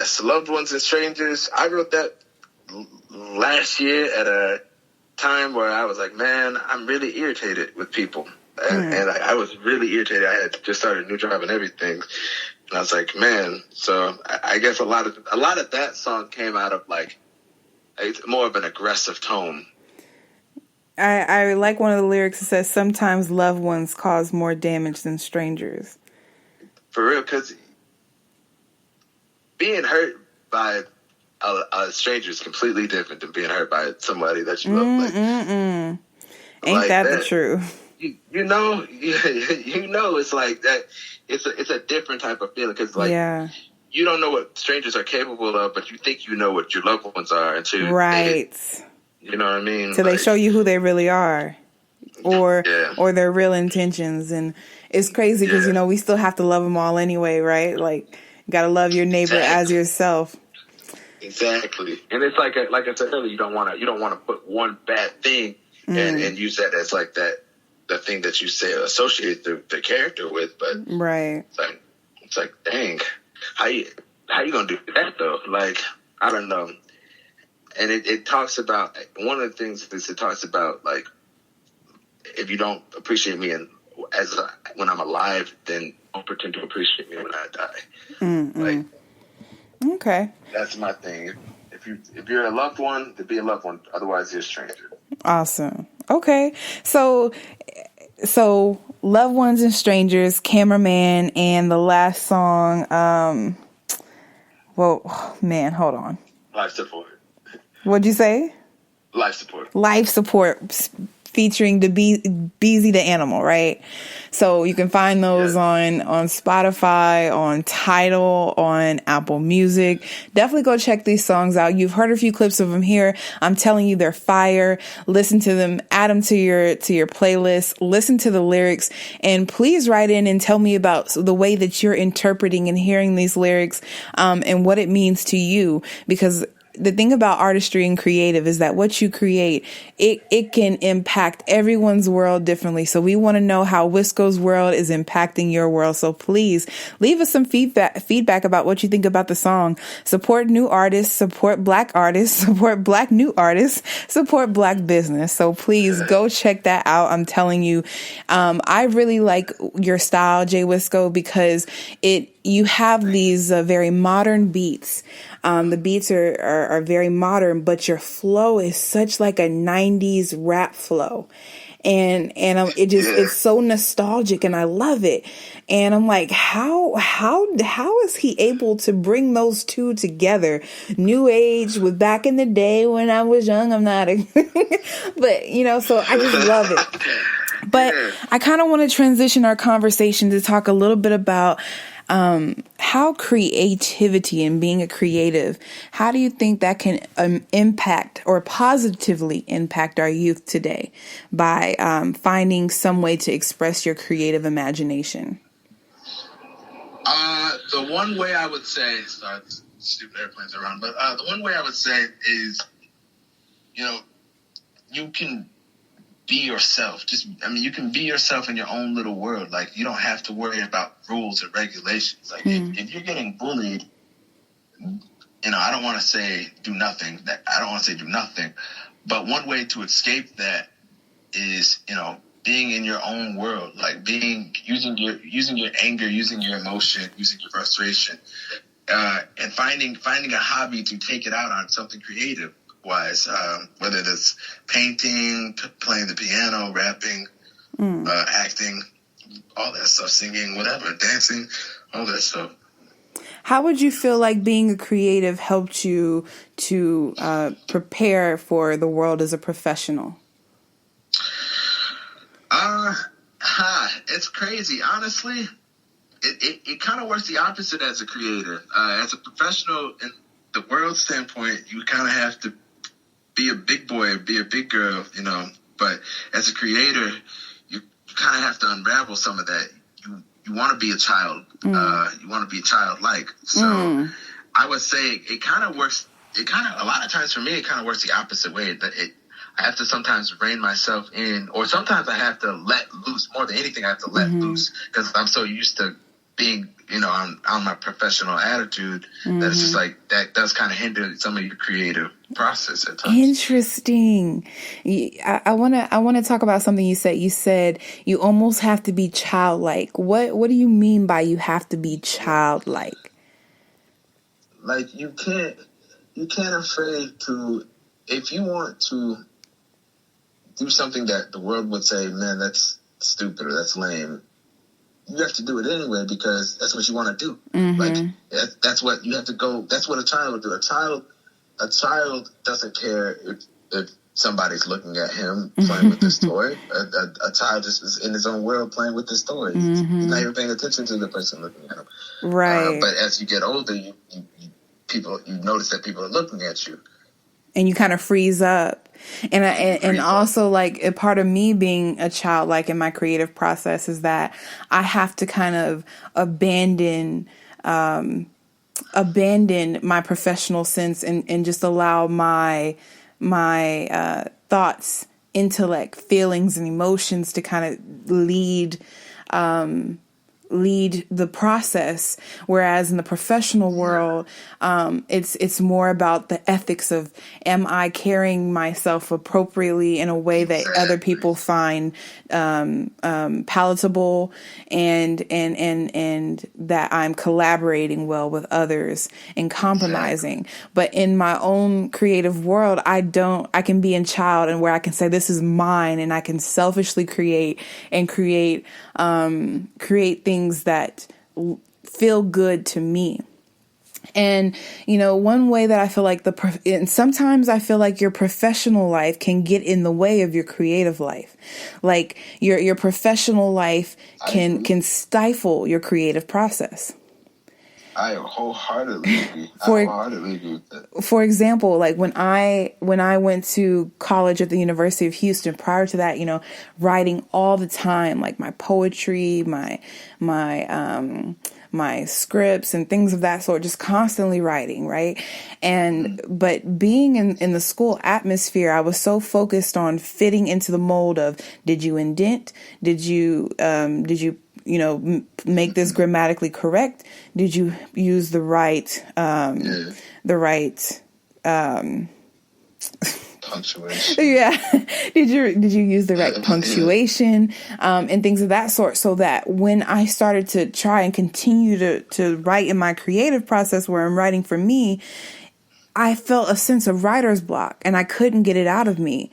yes, Loved Ones and Strangers. I wrote that last year at a time where I was like, man, I'm really irritated with people. And I was really irritated. I had just started a new job and everything. And I was like, man, so I guess a lot of that song came out of like more of an aggressive tone. I like one of the lyrics that says, sometimes loved ones cause more damage than strangers. For real, because being hurt by a stranger is completely different than being hurt by somebody that you love. Like, ain't that the truth? You know, it's like that. It's a different type of feeling because, like, you don't know what strangers are capable of, but you think you know what your loved ones are until you know what I mean. So like, they show you who they really are, or their real intentions, and it's crazy because you know we still have to love them all anyway, right? Like, you gotta love your neighbor as yourself. Exactly, and it's like I said earlier, you don't want to put one bad thing and use that as like the thing that you say associate the character with, but it's like dang, how you gonna do that though? Like, I don't know. And it talks about, one of the things is it talks about, like, if you don't appreciate me when I'm alive, then don't pretend to appreciate me when I die. Like, okay, that's my thing. If you're a loved one, to be a loved one. Otherwise, you're a stranger. Awesome. Okay, so Loved Ones and Strangers, Cameraman, and the last song. Well, man, hold on. Life Support. What'd you say? Life Support. Life Support, featuring the Beezy the Animal, right? So you can find those on Spotify, on Tidal, on Apple Music. Definitely go check these songs out. You've heard a few clips of them here. I'm telling you, they're fire. Listen to them, add them to your playlist, listen to the lyrics, and please write in and tell me about the way that you're interpreting and hearing these lyrics, and what it means to you, because the thing about artistry and creative is that what you create, it can impact everyone's world differently. So we want to know how Wisco's world is impacting your world. So please leave us some feedback about what you think about the song. Support new artists, support Black artists, support Black new artists, support Black business. So please go check that out. I'm telling you, I really like your style, J Wisco, because you have these very modern beats. The beats are very modern, but your flow is such like a 90s rap flow. And it's so nostalgic, and I love it. And I'm like, how is he able to bring those two together? New age with back in the day when I was young. I'm not, but you know, so I just love it. But I kind of want to transition our conversation to talk a little bit about how creativity and being a creative, how do you think that can impact or positively impact our youth today by finding some way to express your creative imagination? The one way I would say, sorry, stupid airplanes around, but the one way I would say is, you know, you can be yourself. You can be yourself in your own little world. Like, you don't have to worry about rules or regulations. Like, if you're getting bullied, you know, I don't want to say do nothing. But one way to escape that is, you know, being in your own world. Like, using your anger, using your emotion, using your frustration, and finding a hobby to take it out on something creative. Wise, whether it's painting, playing the piano, rapping, acting, all that stuff, singing, whatever, dancing, all that stuff. How would you feel like being a creative helped you to prepare for the world as a professional? It's crazy. Honestly, it kind of works the opposite as a creator. As a professional, in the world standpoint, you kind of have to be a big boy, be a big girl, you know. But as a creator, you kind of have to unravel some of that. You want to be a child. You want to be childlike. So I would say it kind of works. A lot of times for me, it kind of works the opposite way. That I have to sometimes rein myself in, or sometimes I have to let loose. More than anything, I have to let loose because I'm so used to being on my professional attitude, that's just like, that does kind of hinder some of your creative process at times. Interesting. I want to talk about something you said. You said you almost have to be childlike. What do you mean by you have to be childlike? Like, you can't afraid to, if you want to do something that the world would say, man, that's stupid or that's lame, you have to do it anyway because that's what you want to do. Like, that's what you have to go. That's what a child would do. A child doesn't care if somebody's looking at him playing with this toy. A child just is in his own world playing with this toy. He's not even paying attention to the person looking at him. Right. But as you get older, you notice that people are looking at you, and you kind of freeze up. And also, like, a part of me being a child, like in my creative process, is that I have to kind of abandon my professional sense and just allow my thoughts, intellect, feelings, and emotions to kind of lead the process. Whereas in the professional world, it's more about the ethics of, am I carrying myself appropriately in a way that other people find palatable, and that I'm collaborating well with others and compromising. But in my own creative world, I can be in child, and where I can say, this is mine, and I can selfishly create things that feel good to me. And, one way that I feel like and sometimes I feel like your professional life can get in the way of your creative life. Like your professional life can stifle your creative process. I wholeheartedly agree. With that. For example, like when I went to college at the University of Houston, prior to that, writing all the time, like my poetry, my scripts and things of that sort, just constantly writing, right? But being in the school atmosphere, I was so focused on fitting into the mold of, did you indent? Did you make this grammatically correct? Did you use the right punctuation? Yeah. Did you use the right punctuation, and things of that sort, so that when I started to try and continue to write in my creative process where I'm writing for me, I felt a sense of writer's block and I couldn't get it out of me.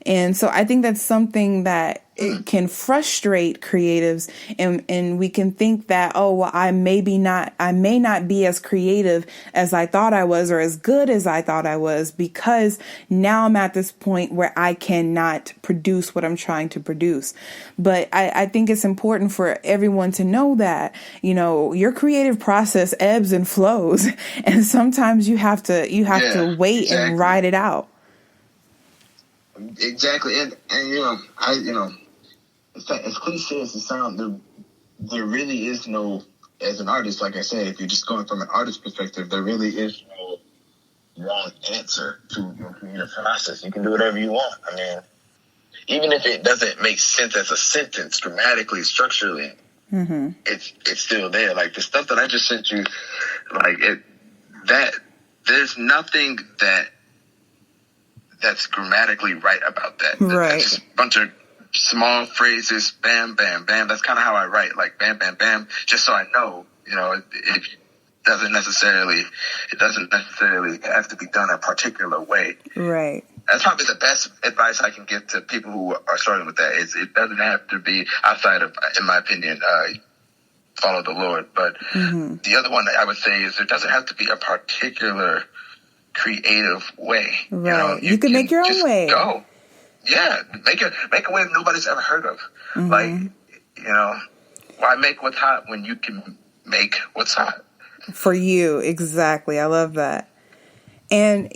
And so I think that's something that it can frustrate creatives, and we can think that, oh, well, I may not be as creative as I thought I was, or as good as I thought I was, because now I'm at this point where I cannot produce what I'm trying to produce. But I think it's important for everyone to know that, your creative process ebbs and flows, and sometimes you have to wait and ride it out. Exactly. And as cliche as it sounds, there really is no, as an artist, like I said, if you're just going from an artist perspective, there really is no wrong answer to your creative process. You can do whatever you want. I mean, even if it doesn't make sense as a sentence, grammatically, structurally, it's still there. Like the stuff that I just sent you, there's nothing that's grammatically right about that. Right. That's just a bunch of small phrases, bam, bam, bam. That's kind of how I write, like bam, bam, bam, just so I know, it doesn't necessarily have to be done a particular way. Right. That's probably the best advice I can give to people who are struggling with that. It doesn't have to be outside of, in my opinion, follow the Lord. But the other one that I would say is there doesn't have to be a particular creative way. Right. You can make your own way. Go. Yeah, make a way nobody's ever heard of. Like, why make what's hot when you can make what's hot? For you, exactly. I love that. And,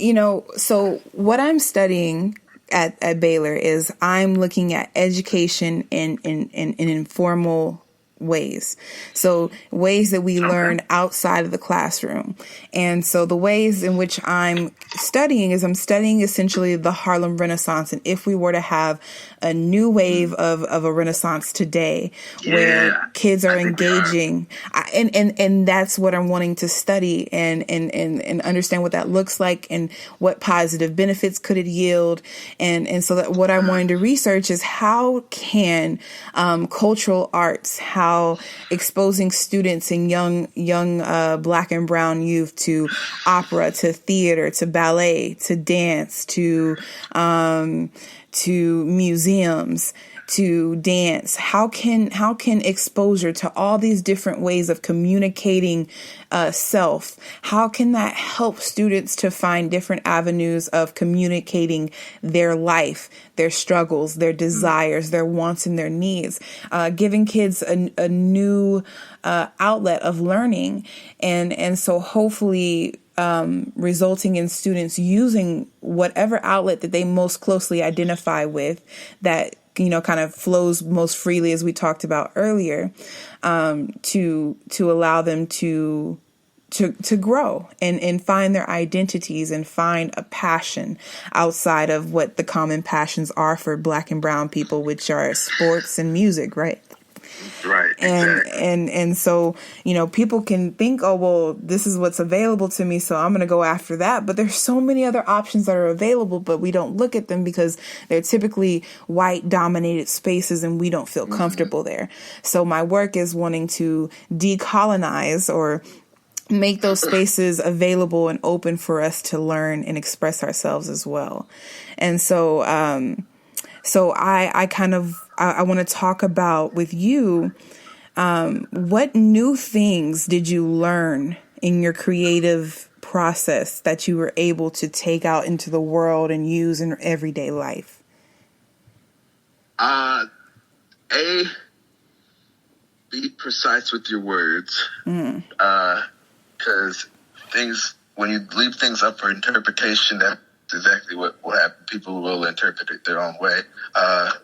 so what I'm studying at Baylor is I'm looking at education in informal ways. So ways that we learn outside of the classroom. And so the ways in which I'm studying essentially the Harlem Renaissance. And if we were to have a new wave of a Renaissance today, where kids are engaging, and that's what I'm wanting to study and understand what that looks like and what positive benefits could it yield. And so that what I'm wanting to research is how can cultural arts, how exposing students and young Black and brown youth to opera, to theater, to ballet, to dance, to museums, to dance. How can exposure to all these different ways of communicating self, how can that help students to find different avenues of communicating their life, their struggles, their desires, their wants, and their needs, giving kids a new outlet of learning, and so hopefully resulting in students using whatever outlet that they most closely identify with, that kind of flows most freely, as we talked about earlier, to allow them to grow and find their identities and find a passion outside of what the common passions are for Black and brown people, which are sports and music, right? Right. Exactly. And so, people can think, oh, well, this is what's available to me, so I'm going to go after that. But there's so many other options that are available, but we don't look at them because they're typically white dominated spaces and we don't feel comfortable there. So my work is wanting to decolonize or make those spaces available and open for us to learn and express ourselves as well. And so, I want to talk about with you, what new things did you learn in your creative process that you were able to take out into the world and use in everyday life? Be precise with your words. Because when you leave things up for interpretation, that's exactly what will happen. People will interpret it their own way.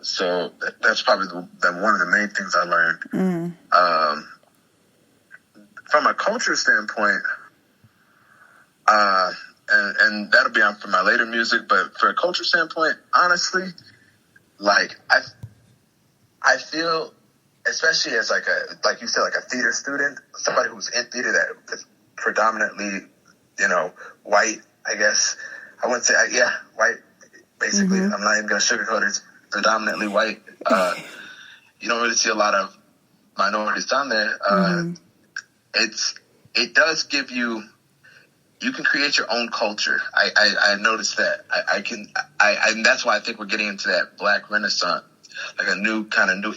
So that's probably one of the main things I learned. From a culture standpoint, and that'll be on for my later music, but for a culture standpoint, honestly, like I feel, especially as like you said, like a theater student, somebody who's in theater that is predominantly, white, I guess. I wouldn't say, white, basically. I'm not even going to sugarcoat it. It's predominantly white. You don't really see a lot of minorities down there. It does give you can create your own culture. I noticed that. And that's why I think we're getting into that Black Renaissance, like a new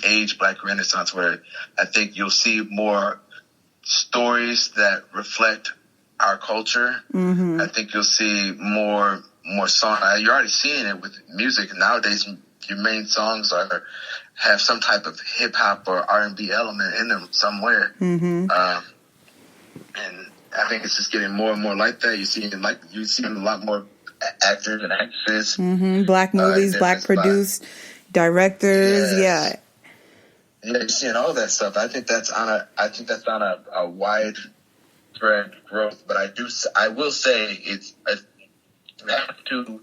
age Black Renaissance, where I think you'll see more stories that reflect our culture. I think you'll see more song. You're already seeing it with music nowadays. Your main songs have some type of hip hop or R&B element in them somewhere. And I think it's just getting more and more like that. You're seeing a lot more actors and actresses. Black movies, Black produced directors. Yes. Yeah, you're seeing all that stuff. I think that's on a wide growth, but I will say you have to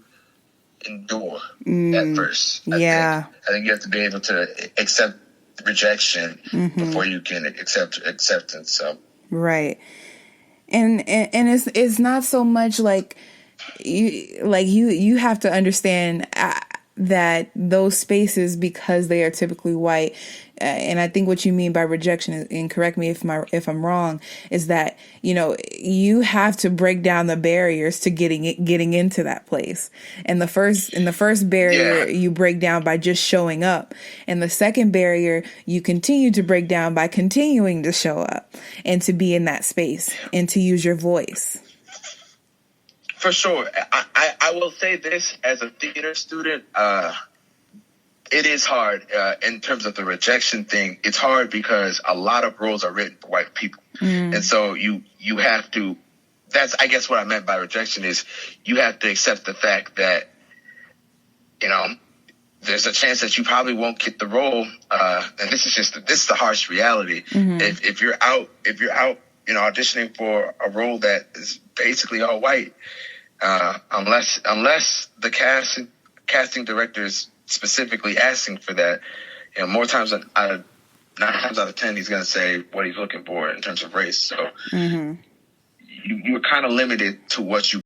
endure at first. I think you have to be able to accept rejection before you can accept acceptance. So right, and it's not so much like you have to understand that those spaces, because they are typically white, and I think what you mean by rejection, and correct me if I'm wrong, is that you have to break down the barriers to getting into that place. And the first barrier you break down by just showing up, and the second barrier you continue to break down by continuing to show up and to be in that space and to use your voice. For sure. I will say this as a theater student, it is hard in terms of the rejection thing. It's hard because a lot of roles are written for white people. And so you have to, that's, I guess what I meant by rejection is you have to accept the fact that, there's a chance that you probably won't get the role. And this is the harsh reality. If you're out, auditioning for a role that is basically all white, unless the casting director is specifically asking for that, more times than 9 times out of 10, he's going to say what he's looking for in terms of race. So you're kind of limited to what you